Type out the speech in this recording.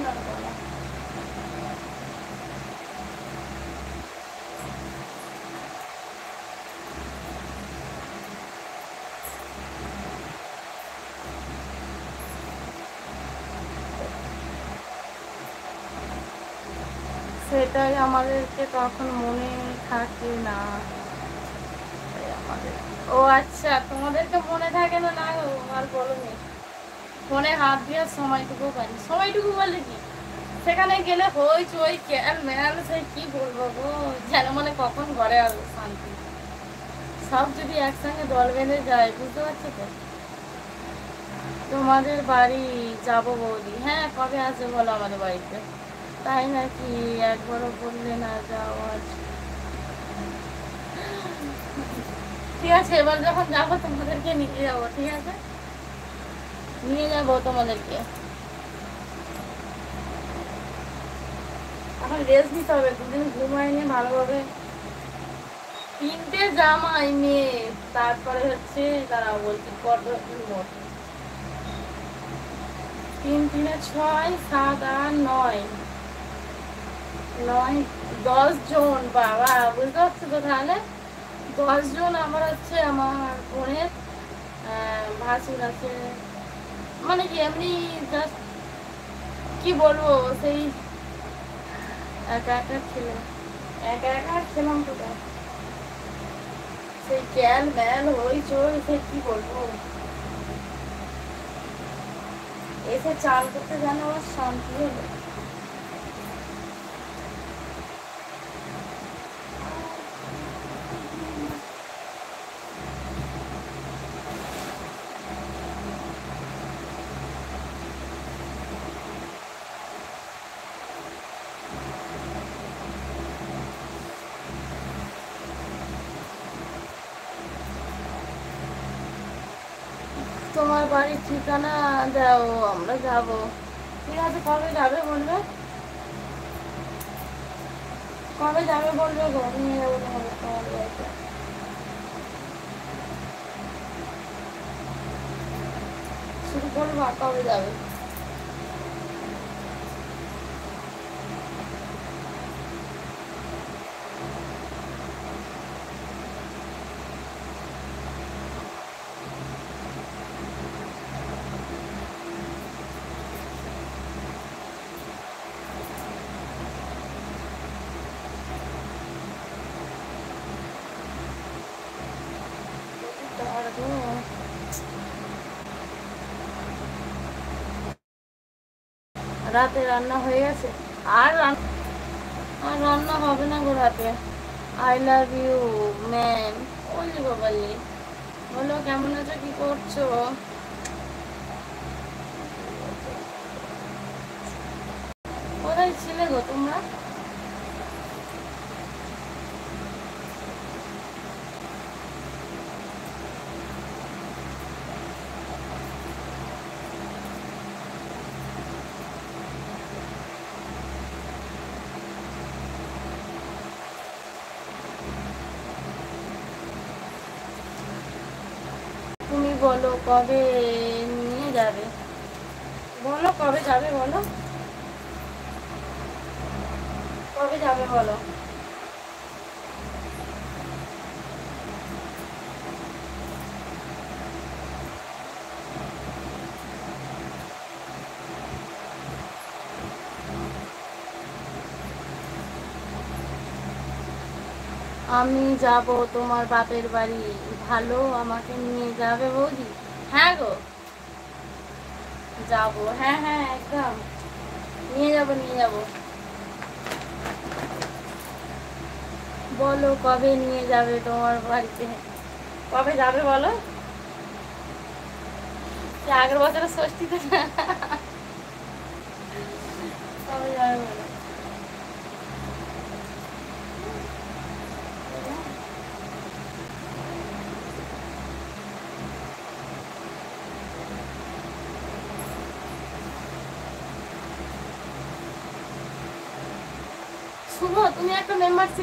আর বলা। সেটাই আমাদেরকে তখন মনে থাকে না আমাদের। ও আচ্ছা, তোমাদেরকে মনে থাকে না? না গো, আর বলোনি। ফোনে হাত দেওয়ার সময়টুকু পাইনি। সময়টুকু বলে কি, সেখানে গেলে হই চই ক্যাল ম্যাল, সে কি বলবো গো, যেন মনে কখন ঘরে আসবো শান্তি। সব যদি একসঙ্গে দল বেঁধে যায়, বুঝতে পারছো তো। তোমাদের বাড়ি যাবো বৌদি। হ্যাঁ, কবে আসবে বলো আমাদের বাড়িতে? তাই নাকি? একবারও বললে না যাওয়ার। ঠিক আছে, এবার যখন যাবো তোমাদেরকে নিয়ে যাবো, ঠিক আছে? নিয়ে যাবো তোমাদেরকে। এখন রেস্ট নিতে হবে, দুদিন ঘুমাইনি ভালোভাবে। 3টে জামাই মেয়ে, তারপরে হচ্ছে দাঁড়াও বলছি কত মোট। 3 3 6 7 8 9 9 10 জন। বাবা, বুঝতে পারছো তো তাহলে? 10 জন। আমার হচ্ছে আমার বোনের ভাসুর আছে, মানে কি এমনি জাস্ট কি বলবো, সেই একা একা ছিল, একা একা ছিলাম তো। সেই ক্যাল ম্যাল হই চই, সে কি বলবো। এসে চান করতে যেন আমার শান্তি হলো। তোমার বাড়ির ঠিকানা দাও, আমরা যাব। ঠিক আছে, কবে যাবে বলবে? কবে যাবে বলবে গো, নিয়ে যাবো তোমাদের তোমার বাড়িতে। শুধু বলবা কবে যাবে। রাতে রান্না হয়ে গেছে? আর আর রান্না হবে না গো রাতে। I love you ma'am. ওলি বাবালি, বলো কেমন আছো, কি করছো? কোথায় ছিলে গো তোমরা? তুমি বলো কবে নিয়ে যাবে, বলো কবে যাবে, বলো কবে যাবে বলো। আমি যাব তোমার বাপের বাড়ি, ভালো আমাকে নিয়ে যাবে বৌদি? হ্যাঁ গো, যাবো। হ্যাঁ হ্যাঁ, একদম নিয়ে যাবো, নিয়ে যাবো। বলো কবে নিয়ে যাবে তোমার বাড়িতে, কবে যাবে বলো। সে আগের বছরের ষষ্ঠীতে না, কবে যাবে বলো। শুভ, তুমি একটা মেম্বারশিপ